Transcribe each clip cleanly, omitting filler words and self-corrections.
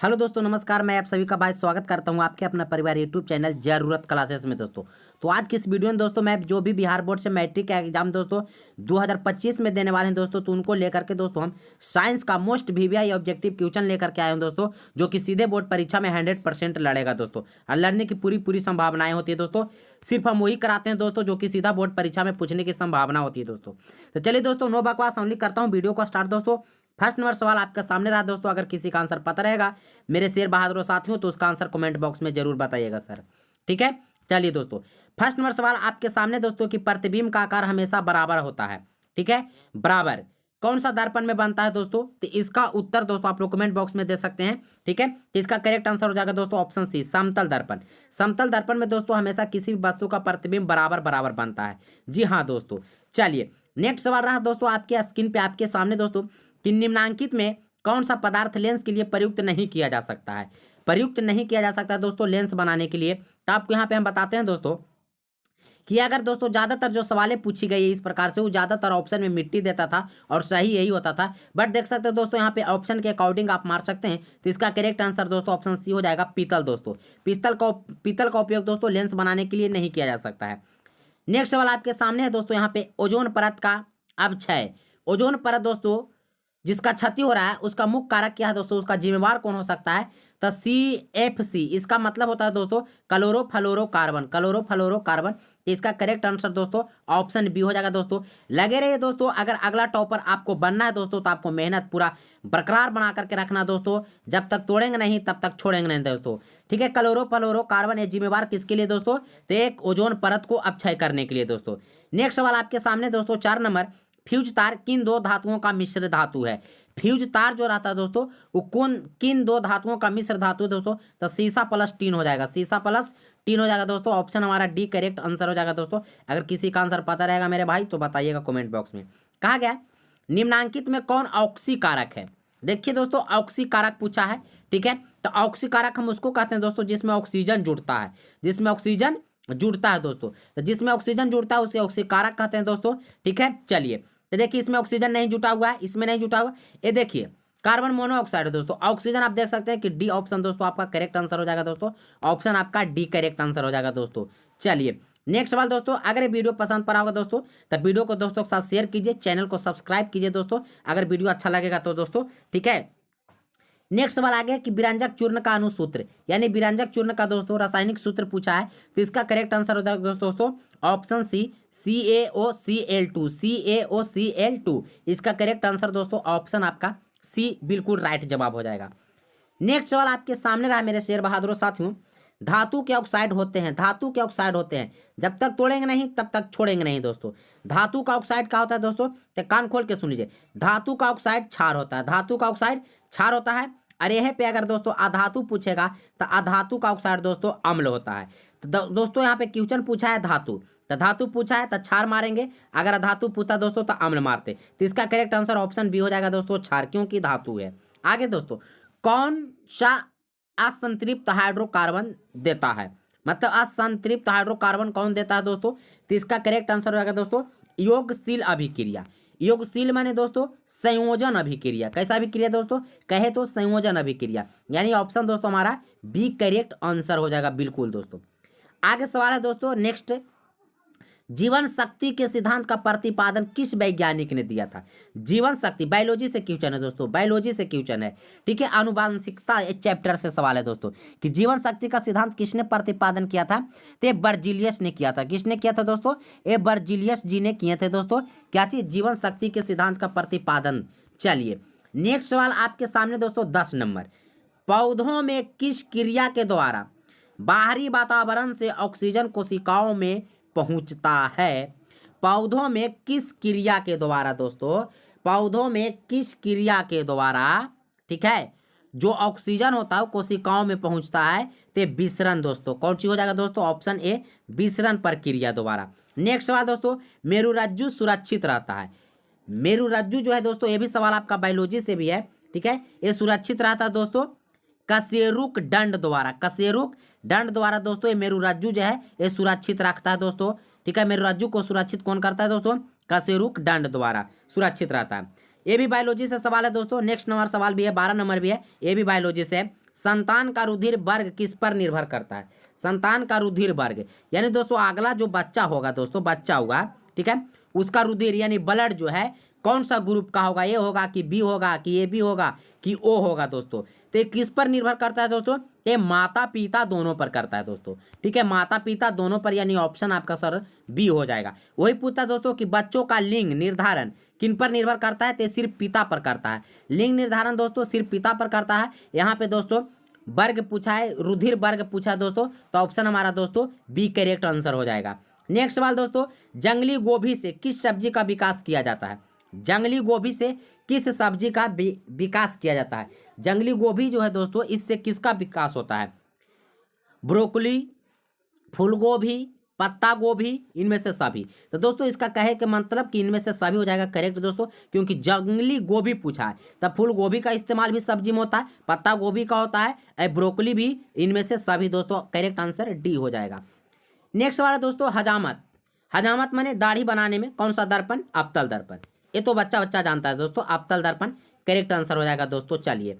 Hello दोस्तों, नमस्कार। मैं आप सभी का भाई स्वागत करता हूं आपके अपना परिवार यूट्यूब चैनल जरूरत क्लासेस में। दोस्तों तो आज की इस वीडियो में दोस्तों मैं जो भी बिहार बोर्ड से मैट्रिक का एग्जाम दोस्तों 2025 में देने वाले हैं दोस्तों, तो उनको लेकर के दोस्तों हम साइंस का मोस्ट वीवीआई ऑब्जेक्टिव क्वेश्चन लेकर के आए हैं दोस्तों, जो कि सीधे बोर्ड परीक्षा में 100% लड़ेगा दोस्तों, और लड़ने की पूरी संभावनाएं होती है दोस्तों। सिर्फ हम वही कराते हैं दोस्तों जो कि सीधा बोर्ड परीक्षा में पूछने की संभावना होती है दोस्तों। तो चलिए दोस्तों, नो बकवास ओनली करता हूँ वीडियो को स्टार्ट। दोस्तों फर्स्ट नंबर सवाल आपके सामने रहा दोस्तों। अगर किसी का आंसर पता रहेगा मेरे शेर बहादुर साथियों तो उसका आंसर कमेंट बॉक्स में जरूर बताइएगा सर, ठीक है। चलिए दोस्तों, फर्स्ट नंबर सवाल आपके सामने दोस्तों कि प्रतिबिंब का आकार हमेशा बराबर होता है, ठीक है। बराबर कौन सा दर्पण में बनता है दोस्तों? तो इसका उत्तर दोस्तों आप लोग कमेंट बॉक्स में दे सकते हैं, ठीक है। तो इसका करेक्ट आंसर हो जाएगा दोस्तों ऑप्शन सी, समतल दर्पण। समतल दर्पण में दोस्तों हमेशा किसी भी वस्तु का प्रतिबिंब बराबर बराबर बनता है। जी हाँ दोस्तों। चलिए नेक्स्ट सवाल रहा दोस्तों आपके स्क्रीन पे आपके सामने दोस्तों कि निम्नांकित में कौन सा पदार्थ लेंस के लिए प्रयुक्त नहीं किया जा सकता है? प्रयुक्त नहीं किया जा सकता है दोस्तों लेंस बनाने के लिए। तो आपको यहाँ पे हम बताते हैं दोस्तों कि अगर दोस्तों ज्यादातर जो सवालें पूछी गई है इस प्रकार से, वो ज्यादातर ऑप्शन में मिट्टी देता था और सही यही होता था। बट देख सकते हैं दोस्तों यहाँ पे ऑप्शन के अकॉर्डिंग आप मार सकते हैं। तो इसका करेक्ट आंसर दोस्तों ऑप्शन सी हो जाएगा, पीतल दोस्तों। पीतल का उपयोग दोस्तों लेंस बनाने के लिए नहीं किया जा सकता है। नेक्स्ट सवाल आपके सामने है दोस्तों यहाँ पे ओजोन परत का अवक्षय। ओजोन परत दोस्तों जिसका क्षति हो रहा है उसका मुख्य कारक क्या है दोस्तों? उसका जिम्मेवार कौन हो सकता है? तो CFC इसका मतलब होता है दोस्तों क्लोरोफ्लोरोकार्बन। क्लोरोफ्लोरोकार्बन इसका करेक्ट आंसर दोस्तों ऑप्शन बी हो जाएगा दोस्तों। लगे रहिए दोस्तों, अगर अगला टॉपर आपको बनना है दोस्तों तो आपको मेहनत पूरा बरकरार बना करके रखना दोस्तों। जब तक तोड़ेंगे नहीं तब तक छोड़ेंगे नहीं दोस्तों, ठीक है। क्लोरोफ्लोरोकार्बन ये जिम्मेवार किसके लिए दोस्तों? तो एक ओजोन परत को अक्षय करने के लिए दोस्तों। नेक्स्ट सवाल आपके सामने दोस्तों 4 नंबर, फ्यूज तार किन दो धातुओं का मिश्र धातु है? फ्यूज तार जो रहता है दोस्तों वो किन दो धातुओं का मिश्र धातु है दोस्तों? तो सीसा प्लस टीन हो जाएगा, सीसा प्लस टीन हो जाएगा दोस्तों। ऑप्शन हमारा डी करेक्ट आंसर हो जाएगा दोस्तों। अगर किसी का आंसर पता रहेगा मेरे भाई तो बताइएगा कमेंट बॉक्स में। कहा गया निम्नांकित में कौन ऑक्सीकारक है? देखिए दोस्तों ऑक्सीकारक पूछा है, ठीक है। तो ऑक्सीकारक हम उसको कहते हैं दोस्तों जिसमें ऑक्सीजन जुड़ता है, जिसमें ऑक्सीजन जुड़ता है दोस्तों। तो जिसमें ऑक्सीजन जुड़ता है उसे ऑक्सीकारक कहते हैं दोस्तों, ठीक है। चलिए तो देखिए इसमें ऑक्सीजन नहीं जुटा हुआ है, इसमें नहीं जुटा हुआ। ये देखिए कार्बन मोनोऑक्साइड है दोस्तों। ऑक्सीजन आप देख सकते हैं कि डी ऑप्शन दोस्तों आपका करेक्ट आंसर हो जाएगा दोस्तों। ऑप्शन आपका डी करेक्ट आंसर हो जाएगा दोस्तों। चलिए नेक्स्ट सवाल दोस्तों, अगर ये वीडियो पसंद पड़ा होगा दोस्तों तो वीडियो को दोस्तों के साथ शेयर कीजिए, चैनल को सब्सक्राइब कीजिए दोस्तों अगर वीडियो अच्छा लगेगा तो दोस्तों, ठीक है। नेक्स्ट सवाल आ गया कि विरंजक चूर्ण का अनुसूत्र, यानी विरंजक चूर्ण का दोस्तों रासायनिक सूत्र पूछा है। तो इसका करेक्ट आंसर हो जाएगा दोस्तों ऑप्शन सी, CaOCl2। CaOCl2 इसका करेक्ट आंसर दोस्तों ऑप्शन आपका सी बिल्कुल राइट जवाब हो जाएगा। नेक्स्ट सवाल आपके सामने रहा मेरे शेर बहादुर साथियों, धातु के ऑक्साइड होते हैं, धातु के ऑक्साइड होते हैं जब तक तोड़ेंगे नहीं तब तक छोड़ेंगे नहीं दोस्तों। धातु का ऑक्साइड क्या होता है दोस्तों? तो कान खोल के सुन लीजिए, धातु का ऑक्साइड क्षार होता है, धातु का ऑक्साइड क्षार होता है। अरे यह पे अगर दोस्तों अधातु पूछेगा तो अधातु का ऑक्साइड दोस्तों अम्ल होता है। तो दोस्तों यहाँ पे क्वेश्चन पूछा है धातु, तो धातु पूछा है तो क्षार मारेंगे, अगर अधातु पूछा दोस्तों तो अम्ल मारते। तो इसका करेक्ट आंसर ऑप्शन बी हो जाएगा दोस्तों क्षार, क्योंकि धातु है। आगे दोस्तों कौन सा असंतृप्त हाइड्रोकार्बन देता है? मतलब असंतृप्त हाइड्रोकार्बन कौन देता है दोस्तों? तो इसका करेक्ट आंसर हो जाएगा दोस्तों योगशील अभिक्रिया। योगशील माने दोस्तों संयोजन अभिक्रिया। कैसा अभिक्रिया दोस्तों? कहे तो संयोजन अभिक्रिया, यानी ऑप्शन दोस्तों हमारा बी करेक्ट आंसर हो जाएगा बिल्कुल दोस्तों। आगे सवाल है दोस्तों नेक्स्ट, जीवन शक्ति के सिद्धांत का प्रतिपादन किस वैज्ञानिक ने दिया था? जीवन शक्ति बायोलॉजी से क्वेश्चन है दोस्तों, बायोलॉजी से क्वेश्चन है, ठीक है। आनुवांशिकता चैप्टर से सवाल है दोस्तों कि जीवन शक्ति का सिद्धांत किसने प्रतिपादन किया था? तो बर्जीलियस ने किया था। किसने किया था दोस्तों? ये बर्जीलियस जी ने किए थे दोस्तों। क्या चीज? जीवन शक्ति के सिद्धांत का प्रतिपादन। चलिए नेक्स्ट सवाल आपके सामने दोस्तों 10 नंबर, पौधों में किस क्रिया के द्वारा बाहरी वातावरण से ऑक्सीजन कोशिकाओं में पहुंचता है? पौधों में किस क्रिया के द्वारा दोस्तों? पौधों में किस क्रिया के द्वारा, ठीक है, जो ऑक्सीजन होता है कोशिकाओं में पहुंचता है? तो विसरण दोस्तों। कौन सी हो जाएगा दोस्तों? ऑप्शन ए विसरण प्रक्रिया द्वारा। नेक्स्ट सवाल दोस्तों, मेरुरज्जु सुरक्षित रहता है। मेरुरज्जु जो है दोस्तों ये भी सवाल आपका बायोलॉजी से भी है, ठीक है। ये सुरक्षित रहता है दोस्तों कशेरुक दंड द्वारा। कशेरुक दंड द्वारा दोस्तों ये मेरुरज्जु जो है ये सुरक्षित रखता है दोस्तों, ठीक है। मेरुरज्जु को सुरक्षित कौन करता है दोस्तों? कशेरुक दंड द्वारा सुरक्षित रहता है। ये भी बायोलॉजी से सवाल है दोस्तों। नेक्स्ट नंबर सवाल भी है, 12 नंबर भी है, ये भी बायोलॉजी से है। संतान का रुधिर वर्ग किस पर निर्भर करता है? संतान का रुधिर वर्ग यानी दोस्तों अगला जो बच्चा होगा दोस्तों, बच्चा होगा, ठीक है, उसका रुधिर यानी ब्लड जो है कौन सा ग्रुप का होगा? ए होगा कि बी होगा कि ए बी होगा कि ओ होगा दोस्तों? तो ये किस पर निर्भर करता है दोस्तों? ये माता पिता दोनों पर करता है दोस्तों, ठीक है, माता पिता दोनों पर, यानी ऑप्शन आपका सर बी हो जाएगा। वही पूछता दोस्तों कि बच्चों का लिंग निर्धारण किन पर निर्भर करता है? तो सिर्फ पिता पर करता है। लिंग निर्धारण दोस्तों सिर्फ पिता पर करता है। यहाँ पे दोस्तों वर्ग पूछा है, रुधिर वर्ग पूछा है दोस्तों, तो ऑप्शन हमारा दोस्तों बी करेक्ट आंसर हो जाएगा। नेक्स्ट सवाल दोस्तों, जंगली गोभी से किस सब्जी का विकास किया जाता है? जंगली गोभी से किस सब्जी का विकास किया जाता है? जंगली गोभी जो है दोस्तों, इससे किसका विकास होता है? ब्रोकली, फूल गोभी, पत्ता गोभी, इनमें से सभी। तो दोस्तों इसका कहे के मतलब कि इनमें से सभी हो जाएगा करेक्ट दोस्तों, क्योंकि जंगली गोभी पूछा है। तब फूल गोभी का इस्तेमाल भी सब्जी में होता है, पत्ता गोभी का होता है, ब्रोकली भी, इनमें से सभी दोस्तों। करेक्ट आंसर डी हो जाएगा। नेक्स्ट वाला दोस्तों हजामत। हजामत माने दाढ़ी बनाने में कौन सा दर्पण? अवतल दर्पण। ये तो बच्चा जानता है दोस्तों, अवतल दर्पण करेक्ट आंसर हो जाएगा दोस्तों। चलिए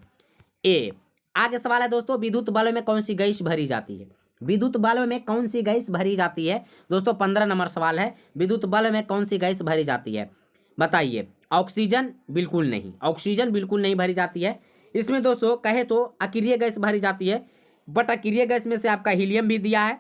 ए, आगे सवाल है दोस्तों, विद्युत बल्ब में कौन सी गैस भरी जाती है? विद्युत बल्ब में कौन सी गैस भरी जाती है दोस्तों? 15 नंबर सवाल है, विद्युत बल्ब में कौन सी गैस भरी जाती है? बताइए। ऑक्सीजन बिल्कुल नहीं, ऑक्सीजन बिल्कुल नहीं भरी जाती है। इसमें दोस्तों कहे तो अक्रिय गैस भरी जाती है, बट अक्रिय गैस में से आपका हीलियम भी दिया है,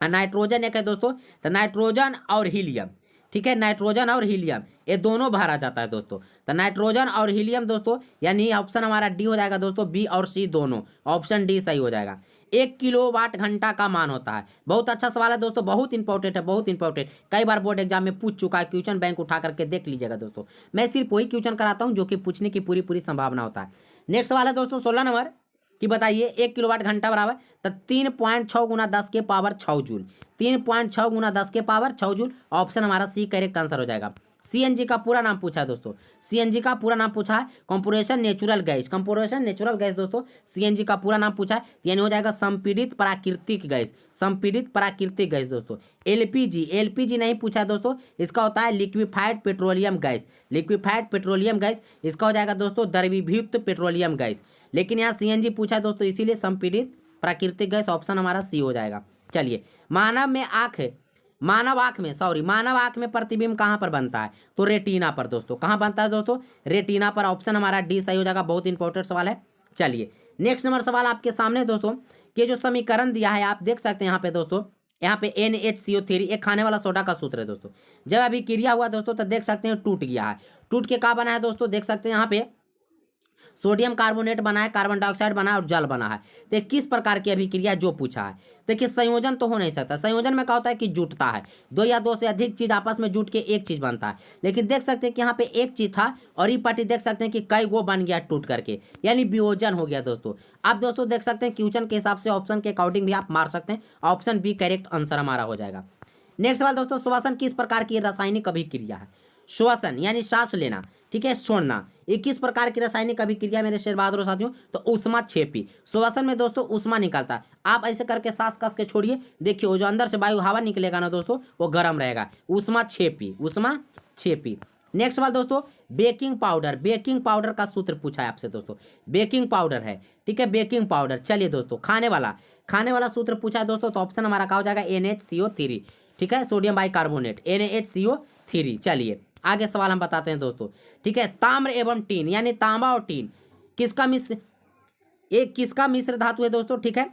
नाइट्रोजन एक है दोस्तों, तो नाइट्रोजन और हीलियम, ठीक है, नाइट्रोजन और हीलियम ये दोनों भरा जाता है दोस्तों। तो नाइट्रोजन और हीलियम दोस्तों, यानी ऑप्शन हमारा डी हो जाएगा दोस्तों, बी और सी दोनों, ऑप्शन डी सही हो जाएगा। 1 किलोवाट घंटा का मान होता है। बहुत अच्छा सवाल है दोस्तों, बहुत इंपॉर्टेंट है, बहुत इंपॉर्टेंट, कई बार बोर्ड एग्जाम में पूछ चुका है, क्वेश्चन बैंक उठा करके देख लीजिएगा दोस्तों। मैं सिर्फ वही क्वेश्चन कराता हूँ जो कि पूछने की पूरी संभावना होता है। नेक्स्ट सवाल है दोस्तों 16 नंबर कि बताइए 1 किलोवाट घंटा बराबर, तो 3.6 गुना 10 के पावर 6 जूल, 3.6 गुना 10 के पावर 6 जूल, ऑप्शन हमारा सी करेक्ट आंसर हो जाएगा। सीएनजी का पूरा नाम पूछा है दोस्तों, सीएनजी का पूरा नाम पूछा है compression natural gas, compression natural gas दोस्तों, सीएनजी का पूरा नाम पूछा है, यानी हो जाएगा संपीड़ित प्राकृतिक गैस, संपीड़ित प्राकृतिक गैस दोस्तों। एलपीजी, एलपीजी नहीं पूछा है दोस्तों, इसका होता है liquefied petroleum gas, liquefied petroleum gas, इसका हो जाएगा दोस्तों द्रवीभूत पेट्रोलियम गैस। लेकिन यहाँ सीएनजी पूछा है दोस्तों, इसीलिए संपीड़ित प्राकृतिक गैस, ऑप्शन हमारा सी हो जाएगा। चलिए मानव आंख में प्रतिबिंब कहाँ पर बनता है? तो रेटिना पर दोस्तों। कहाँ बनता है दोस्तों? रेटिना पर, ऑप्शन हमारा डी सही हो जाएगा। बहुत इंपॉर्टेंट सवाल है। चलिए नेक्स्ट नंबर सवाल आपके सामने दोस्तों, कि जो समीकरण दिया है आप देख सकते हैं यहाँ पे दोस्तों, यहाँ पे NHCO3 एक खाने वाला सोडा का सूत्र है दोस्तों। जब अभी क्रिया हुआ दोस्तों तो देख सकते हैं टूट गया है, टूट के क्या बना है दोस्तों? देख सकते हैं यहाँ पे सोडियम कार्बोनेट बना है, कार्बन डाइऑक्साइड बना है और जल बना है। तो किस प्रकार की अभिक्रिया जो पूछा है? देखिए संयोजन तो हो नहीं सकता, संयोजन में क्या होता है कि जुटता है, दो या दो से अधिक चीज आपस में जुट के एक चीज बनता है। लेकिन देख सकते हैं कि यहाँ पे एक चीज था और ये पार्टी देख सकते हैं कि कई गो बन गया टूट करके, यानी वियोजन हो गया दोस्तों। आप दोस्तों देख सकते हैं क्वेश्चन के हिसाब से ऑप्शन के अकॉर्डिंग भी आप मार सकते हैं, ऑप्शन बी करेक्ट आंसर हमारा हो जाएगा। नेक्स्ट सवाल दोस्तों, श्वसन किस प्रकार की रासायनिक अभिक्रिया है? श्वसन यानी सांस लेना, ठीक है, छोड़ना, ये किस प्रकार की रासायनिक अभिक्रिया मेरे शेर बहादुर साथियों? तो उष्मा क्षेपी। श्वसन में दोस्तों उष्मा निकलता है, आप ऐसे करके सांस कस के छोड़िए, देखिए वो जो अंदर से वायु हवा निकलेगा ना दोस्तों वो गर्म रहेगा, उष्मा क्षेपी, उष्मा क्षेपी। नेक्स्ट सवाल दोस्तों, बेकिंग पाउडर, बेकिंग पाउडर का सूत्र पूछा है आपसे दोस्तों, बेकिंग पाउडर है, ठीक है, बेकिंग पाउडर। चलिए दोस्तों खाने वाला सूत्र पूछा है दोस्तों, तो ऑप्शन हमारा क्या हो जाएगा? NHCO3, ठीक है, सोडियम बाइकार्बोनेट, NHCO3। चलिए आगे सवाल हम बताते हैं दोस्तों, ठीक है। ताम्र एवं टीन यानी तांबा और टीन किसका मिश्र धातु है दोस्तों? ठीक है,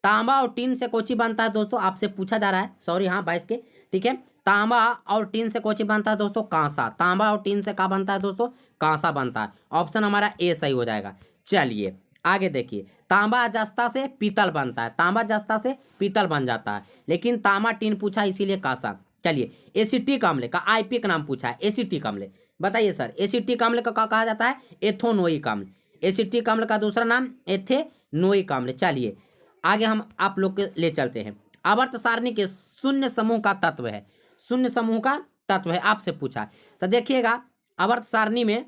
तांबा और टीन से कोची बनता है दोस्तों? आपसे पूछा जा रहा है, सॉरी, हाँ 22 के, ठीक है। तांबा और टीन से कोची बनता है दोस्तों? कांसा। तांबा और टीन से क्या बनता है दोस्तों? कांसा बनता है, ऑप्शन हमारा ए सही हो जाएगा। चलिए आगे देखिए, तांबा जस्ता से पीतल बनता है, तांबा जस्ता से पीतल बन जाता है, लेकिन तांबा टीन पूछा इसीलिए कांसा। चलिए एसिटिक अम्ल का आईपी का नाम पूछा है, एसिटिक अम्ल, बताइए सर एसिटिक अम्ल का क्या कहा जाता है? एथोनोइक अम्ल। एसिटिक अम्ल का दूसरा नाम एथेनोइक अम्ल। चलिए आगे हम आप लोग के ले चलते हैं, आवर्त सारणी के शून्य समूह का तत्व है, शून्य समूह का तत्व है, आपसे पूछा है। तो देखिएगा आवर्त सारणी में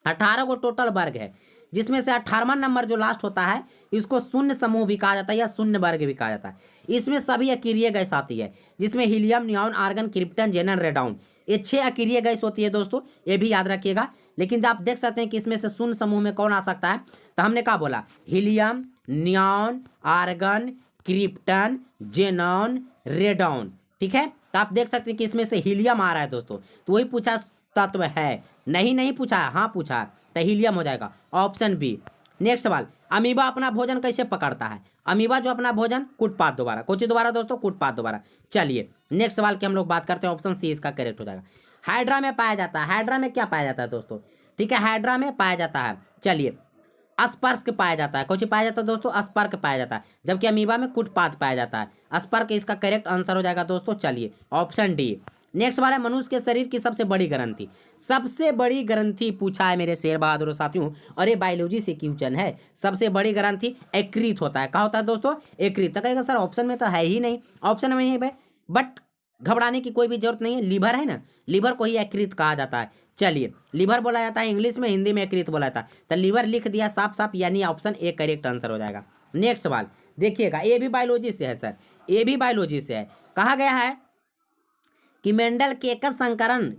18 गो टोटल वर्ग है, जिसमें से 18वां नंबर जो लास्ट होता है इसको शून्य समूह भी कहा जाता है या शून्य वर्ग भी कहा जाता है। इसमें सभी अक्रिय गैस आती है, जिसमें helium, neon, argon, krypton, जेनन, radon, ये 6 अक्रिय गैस होती है दोस्तों, ये भी याद रखिएगा। लेकिन आप देख सकते हैं कि इसमें से शून्य समूह में कौन आ सकता है? तो हमने क्या बोला, helium, neon, argon, krypton, xenon, radon. ठीक है, तो आप देख सकते हैं कि इसमें से हीलियम आ रहा है दोस्तों, तो वही पूछा तत्व है, नहीं पूछा है, हाँ पूछा है, तो हीलियम हो जाएगा ऑप्शन बी। नेक्स्ट सवाल, अमीबा अपना भोजन कैसे पकड़ता है? अमीबा जो अपना भोजन कूटपात द्वारा, कुछ दोबारा दोस्तों, कूटपात द्वारा। चलिए नेक्स्ट सवाल की हम लोग बात करते हैं, ऑप्शन सी इसका करेक्ट हो जाएगा। हाइड्रा में पाया जाता है, हाइड्रा में क्या पाया जाता है दोस्तों? ठीक है, हाइड्रा में पाया जाता है, चलिए अस्पर्क पाया जाता है, कुछ पाया जाता है दोस्तों, अस्पर्क पाया जाता है, जबकि अमीबा में कूटपात पाया जाता है, अस्पर्क इसका करेक्ट आंसर हो जाएगा दोस्तों। चलिए ऑप्शन डी। नेक्स्ट वाला है, मनुष्य के शरीर की सबसे बड़ी ग्रंथि, सबसे बड़ी ग्रंथि पूछा है मेरे शेर बहादुर साथियों, और ये बायोलॉजी से क्वेश्चन है। सबसे बड़ी ग्रंथि यकृत होता है, क्या होता है दोस्तों? यकृत। तो कहेगा सर ऑप्शन में तो है ही नहीं, ऑप्शन में नहीं है, बट घबराने की कोई भी जरूरत नहीं है, लीवर है ना, लीवर को ही यकृत कहा जाता है। चलिए लीवर बोला जाता है इंग्लिश में, हिंदी में यकृत बोला जाता है, तो लीवर लिख दिया साफ साफ, यानी ऑप्शन ए करेक्ट आंसर हो जाएगा। नेक्स्ट सवाल देखिएगा, ये भी बायोलॉजी से है सर, ये भी बायोलॉजी से है। कहा गया है कि मेंडल केकर संकरण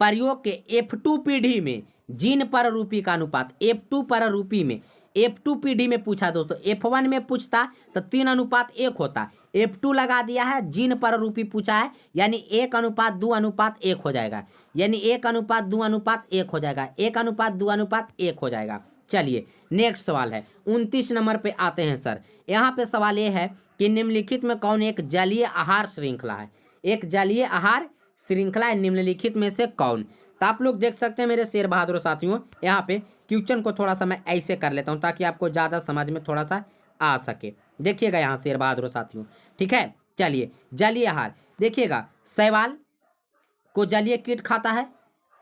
प्रयोग के F2 पीढ़ी में जीन पररूपी का अनुपात, F2 पररूपी में, F2 पीढ़ी में पूछा दोस्तों, F1 में पूछता तो 3:1 होता, F2 लगा दिया है, जीन पररूपी पूछा है, यानी 1:2:1 हो जाएगा, यानी 1:2:1 हो जाएगा, 1:2:1 हो जाएगा। चलिए नेक्स्ट सवाल है, 29 नंबर पे आते हैं सर। यहाँ पे सवाल ये है कि निम्नलिखित में कौन एक जलीय आहार श्रृंखला है? एक जलीय आहार श्रृंखला है निम्नलिखित में से कौन? तो आप लोग देख सकते हैं मेरे शेर बहादुर साथियों, यहाँ पे क्वेश्चन को थोड़ा सा मैं ऐसे कर लेता हूँ ताकि आपको ज़्यादा समझ में थोड़ा सा आ सके। देखिएगा यहाँ शेर बहादुर साथियों, ठीक है। चलिए जलीय आहार देखिएगा, शैवाल को जलीय कीट खाता है,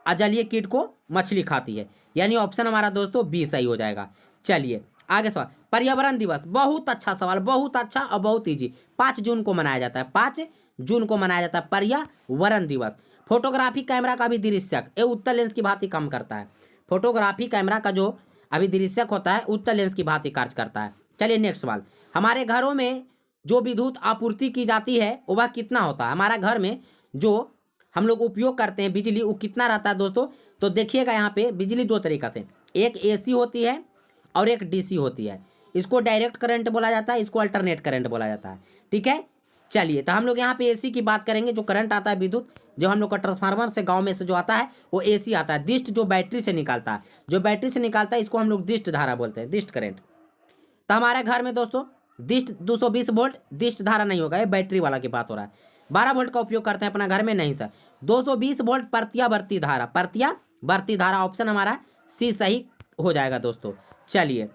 अजलीय कीट को मछली खाती है, यानी ऑप्शन हमारा दोस्तों बी सही हो जाएगा। चलिए आगे सवाल, पर्यावरण दिवस, बहुत अच्छा सवाल, बहुत अच्छा और बहुत ईजी। 5 जून को मनाया जाता है, 5 जून को मनाया जाता है पर्यावरण दिवस। फोटोग्राफी कैमरा का अभिदृश्यक ये उत्तल लेंस की भांति काम करता है, फोटोग्राफी कैमरा का जो अभिदृश्यक होता है उत्तल लेंस की भांति कार्य करता है। चलिए नेक्स्ट सवाल, हमारे घरों में जो विद्युत आपूर्ति की जाती है वह कितना होता है? हमारा घर में जो हम लोग उपयोग करते हैं बिजली वो कितना रहता है दोस्तों? तो देखिएगा यहाँ पे बिजली दो तरीका से, एक एसी होती है और एक डीसी होती है। इसको डायरेक्ट करंट बोला जाता है, इसको अल्टरनेट करंट बोला जाता है, ठीक है। चलिए तो हम लोग यहाँ पे एसी की बात करेंगे, जो करंट आता है विद्युत, जो हम लोग का ट्रांसफार्मर से गांव में से जो आता है वो एसी आता है। दिष्ट जो बैटरी से निकालता है, जो बैटरी से निकालता है इसको हम लोग दिष्ट धारा बोलते हैं, दिष्ट करंट। तो हमारे घर में दोस्तों दिष्ट 220 वोल्ट दिष्ट धारा नहीं होगा, ये बैटरी वाला की बात हो रहा है। 12 वोल्ट का उपयोग करते हैं अपना घर में, नहीं सर 220 वोल्ट प्रत्यावर्ती धारा, प्रत्यावर्ती धारा ऑप्शन हमारा सी सही हो जाएगा दोस्तों। चलिए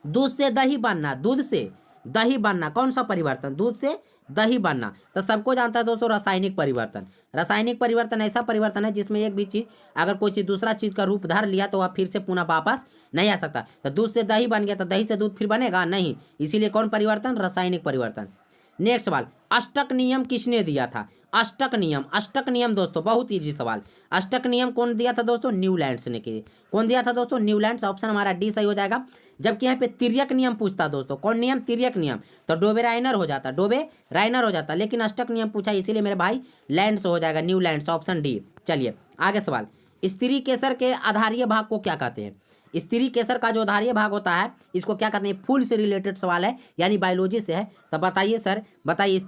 दूध से दही बनना, दूध से दही बनना कौन सा परिवर्तन? दूध से दही बनना तो सबको जानता है दोस्तों रासायनिक परिवर्तन। रासायनिक परिवर्तन ऐसा परिवर्तन है जिसमें एक भी चीज अगर कोई चीज दूसरा चीज का रूप धार लिया तो वह फिर से पुनः वापस नहीं आ सकता। तो दूध से दही बन गया तो दही से दूध फिर बनेगा नहीं, इसीलिए कौन परिवर्तन? रासायनिक परिवर्तन। नेक्स्ट सवाल, अष्टक नियम किसने दिया था? अष्टक नियम, अष्टक नियम दोस्तों बहुत इजी सवाल। अष्टक नियम कौन दिया था दोस्तों? न्यूलैंड्स ने किए। कौन दिया था दोस्तों? न्यूलैंड्स, ऑप्शन हमारा डी सही हो जाएगा। जबकि यहाँ पे तिर्यक नियम पूछता दोस्तों, कौन नियम? तिर्यक नियम, तो डोबे राइनर हो जाता, डोबे राइनर हो जाता, लेकिन अष्टक नियम पूछा इसीलिए मेरे भाई लैंड्स हो जाएगा, न्यूलैंड्स, ऑप्शन डी। चलिए आगे सवाल, स्त्री केसर के आधारीय भाग को क्या कहते हैं? स्त्री केसर का जो आधारीय भाग होता है इसको क्या कहते हैं? फूल से रिलेटेड सवाल है, यानी बायोलॉजी से है। तो बताइए सर, बताइए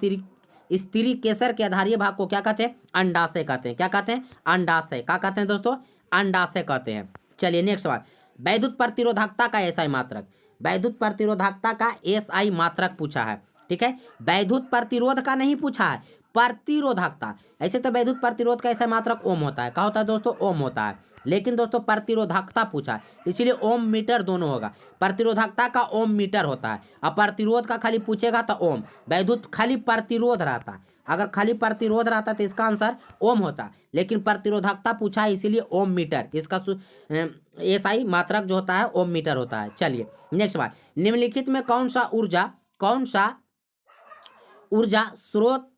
स्त्री केसर के आधारीय भाग को क्या कहते हैं? अंडाशय कहते हैं। क्या कहते हैं? अंडाशय। क्या कहते हैं दोस्तों? अंडाशय कहते हैं। चलिए नेक्स्ट सवाल, वैद्युत प्रतिरोधकता का एसआई मात्रक, वैद्युत प्रतिरोधकता का एसआई मात्रक पूछा है, ठीक है। वैद्युत प्रतिरोध का नहीं पूछा है, प्रतिरोधकता। ऐसे तो वैद्युत प्रतिरोध का एसआई मात्रक ओम होता है। क्या होता है दोस्तों? ओम होता है, लेकिन दोस्तों प्रतिरोधकता पूछा है इसीलिए ओम मीटर दोनों होगा। प्रतिरोधकता का ओम मीटर होता है, और प्रतिरोध का खाली पूछेगा तो ओम। वैद्युत खाली प्रतिरोध रहता है, अगर खाली प्रतिरोध रहता तो इसका आंसर ओम होता, लेकिन प्रतिरोधकता पूछा है इसीलिए ओम मीटर, इसका एसआई मात्रक जो होता है ओम मीटर होता है। चलिए नेक्स्ट बात, निम्नलिखित में कौन सा ऊर्जा स्रोत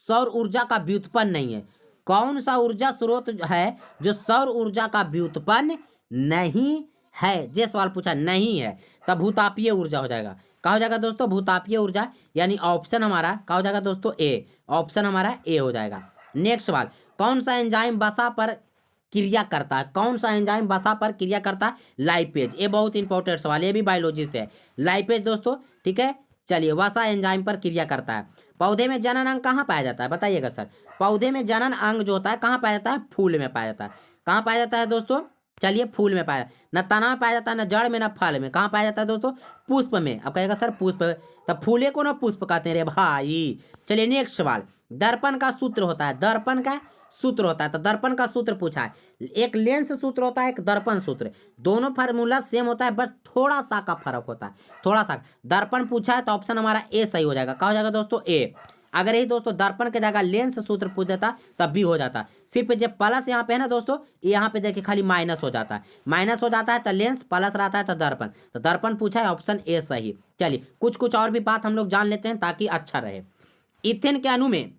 सौर ऊर्जा का व्युत्पन्न नहीं है? कौन सा ऊर्जा स्रोत है जो सौर ऊर्जा का व्युत्पन्न नहीं है? ये सवाल पूछा नहीं है, तब भूतापीय ऊर्जा हो जाएगा। क्या हो जाएगा दोस्तों? भूतापीय ऊर्जा, यानी ऑप्शन हमारा क्या हो जाएगा दोस्तों? ए, ऑप्शन हमारा ए हो जाएगा। नेक्स्ट सवाल, कौन सा एंजाइम वसा पर क्रिया करता है। कौन सा एंजाइम वसा पर क्रिया करता है? लाइपेज। ये बहुत इंपॉर्टेंट सवाल, ये भी बायोलॉजी से है। लाइपेज दोस्तों, ठीक है। चलिए, वसा एंजाइम पर क्रिया करता है। पौधे में जनन अंग कहाँ पाया जाता है? बताइएगा सर। पौधे में जनन अंग जो होता है कहाँ पाया जाता है? फूल में पाया जाता है। कहाँ पाया जाता है दोस्तों? चलिए, फूल में पाया, न तना में पाया जाता है, न जड़ में, न फल में। कहाँ पाया जाता है दोस्तों? पुष्प में। अब कहेगा सर पुष्प, तब फूले को ना पुष्प कहते हैं रे भाई। चलिए नेक्स्ट सवाल। दर्पण का सूत्र होता है, दर्पण का सूत्र होता है, तो दर्पण का सूत्र पूछा है। एक लेंस सूत्र होता है, एक दर्पण सूत्र। दोनों फार्मूला सेम होता है, बस थोड़ा सा का फर्क होता है, थोड़ा सा। दर्पण पूछा है तो ऑप्शन हमारा ए सही हो जाएगा। क्या हो जाएगा दोस्तों? ए। अगर यही दोस्तों दर्पण के जगह लेंस सूत्र पूछ देता तब भी हो जाता। सिर्फ जब प्लस यहाँ पे है ना दोस्तों, यहाँ पे देखिए खाली माइनस हो जाता है, माइनस हो जाता है तो लेंस, प्लस रहता है तो दर्पण। तो दर्पण पूछा है, ऑप्शन ए सही। चलिए कुछ और भी बात हम लोग जान लेते हैं ताकि अच्छा रहे। इथेन के अणु में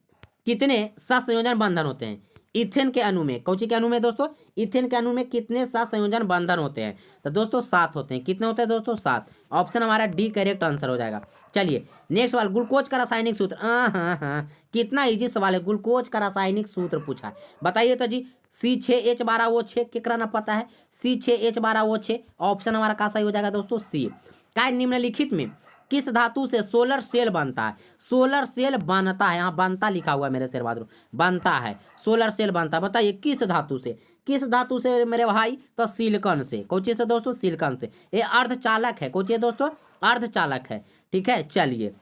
कितने सहसंयोजन बंधन होते हैं? इथेन के अणु में, कौन सी के अणु में दोस्तों? इथेन के अणु में कितने सहसंयोजन बंधन होते हैं? तो दोस्तों 7 होते हैं। कितने होते हैं दोस्तों? 7। ऑप्शन हमारा डी करेक्ट आंसर हो जाएगा। चलिए नेक्स्ट सवाल। ग्लूकोज का रासायनिक सूत्र। हाँ, कितना इजी सवाल है। ग्लूकोज का रासायनिक सूत्र पूछा है, बताइए तो जी। C6H12O6 केकरा ना पता है? C6H12O6। ऑप्शन हमारा का सही हो जाएगा दोस्तों? सी। क्या निम्नलिखित में किस धातु से सोलर सेल बनता है? सोलर सेल बनता है, यहाँ बनता लिखा हुआ है मेरे शेर बहादुर, बनता है, सोलर सेल बनता है। बताइए किस धातु से? किस धातु से मेरे भाई? तो सिलिकॉन से। कौन चीज से दोस्तों? सिलिकॉन से। ये अर्धचालक है। कौन चीज दोस्तों? अर्धचालक है, ठीक है। चलिए,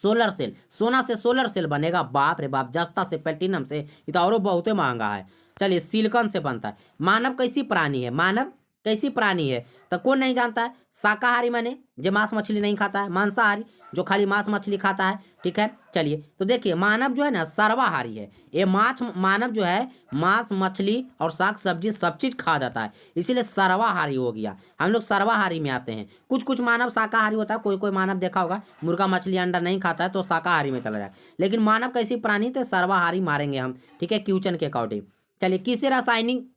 सोलर सेल, सोना से सोलर सेल बनेगा? बाप रे बाप। जस्ता से, प्लेटिनम से, ये तो और बहुत महंगा है। चलिए, सिलिकॉन से बनता है। मानव कैसी प्राणी है? मानव कैसी प्राणी है? तो कौन नहीं जानता है? शाकाहारी माने जो मांस मछली नहीं खाता है, मांसाहारी जो खाली मांस मछली खाता है, ठीक है। चलिए तो देखिए, मानव जो है ना सर्वाहारी है। ये मानव जो है मांस मछली और साग सब्जी सब चीज खा जाता है, इसीलिए सर्वाहारी हो गया। हम लोग सर्वाहारी में आते हैं। कुछ मानव शाकाहारी होता है, कोई मानव देखा होगा मुर्गा मछली अंडा नहीं खाता है तो शाकाहारी में चला जाए। लेकिन मानव कैसी प्राणी थे? सर्वाहारी मारेंगे हम, ठीक है, क्वेश्चन के अकॉर्डिंग। चलिए, किसे रासायनिक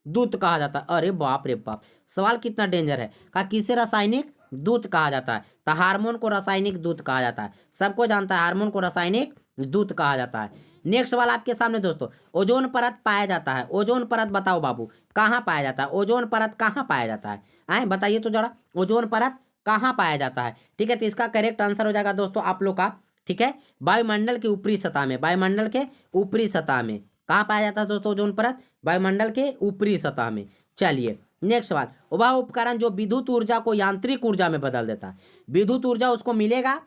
दूत कहा जाता है? अरे बाप रे बाप, सवाल कितना डेंजर है। कहा किसे रासायनिक दूत कहा जाता है? तो हार्मोन को रासायनिक दूत कहा जाता है। सबको जानता है हार्मोन को रासायनिक दूत कहा जाता है। नेक्स्ट सवाल आपके सामने दोस्तों। ओजोन परत पाया जाता है। ओजोन परत बताओ बाबू, कहाँ पाया जाता है? ओजोन परत कहाँ पाया जाता है? आए बताइए तो जरा, ओजोन परत कहाँ पाया जाता है? ठीक है, तो इसका करेक्ट आंसर हो जाएगा दोस्तों आप लोग का, ठीक है, वायुमंडल के ऊपरी सतह में। वायुमंडल के ऊपरी सतह में कहाँ पाया जाता है दोस्तों ओजोन परत? वायुमंडल के ऊपरी सतह में। चलिए नेक्स्ट सवाल। वह उपकरण जो विद्युत ऊर्जा को यांत्रिक ऊर्जा में बदल देता है। विद्युत ऊर्जा उसको मिलेगा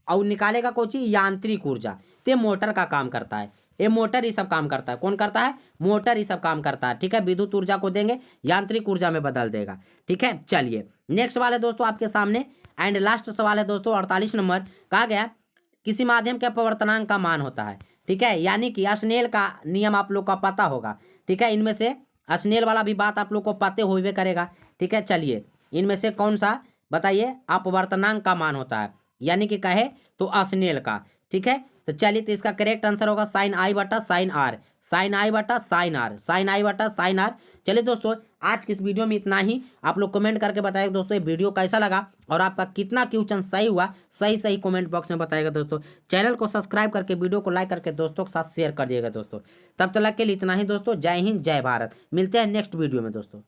और निकालेगा कौन सी? यांत्रिक ऊर्जा। तो मोटर का काम करता है, ये मोटर ही सब काम करता है। कौन करता है? मोटर ही सब काम करता है, ठीक है। विद्युत ऊर्जा को देंगे, यांत्रिक ऊर्जा में बदल देगा, ठीक है। चलिए नेक्स्ट सवाल है दोस्तों आपके सामने एंड लास्ट सवाल है दोस्तों 48 नंबर। कहा गया किसी माध्यम के अपवर्तनांक का मान होता है, ठीक है, यानी कि स्नेल का नियम आप लोग का पता होगा, ठीक है। इनमें से स्नेल वाला भी बात आप लोग को पते हुए करेगा, ठीक है। चलिए इनमें से कौन सा बताइए अपवर्तनांक का मान होता है, यानी कि कहे तो स्नेल का, ठीक है। तो चलिए, तो इसका करेक्ट आंसर होगा साइन आई बटा साइन आर, साइन आई बटा साइन आर, साइन आई बटा साइन आर। चलिए दोस्तों, आज की इस वीडियो में इतना ही। आप लोग कमेंट करके बताइए दोस्तों ये वीडियो कैसा लगा और आपका कितना क्वेश्चन सही हुआ, सही कमेंट बॉक्स में बताइएगा दोस्तों। चैनल को सब्सक्राइब करके वीडियो को लाइक करके दोस्तों के साथ शेयर कर दिएगा दोस्तों। तब तक के लिए इतना ही दोस्तों। जय हिंद, जय भारत। मिलते हैं नेक्स्ट वीडियो में दोस्तों।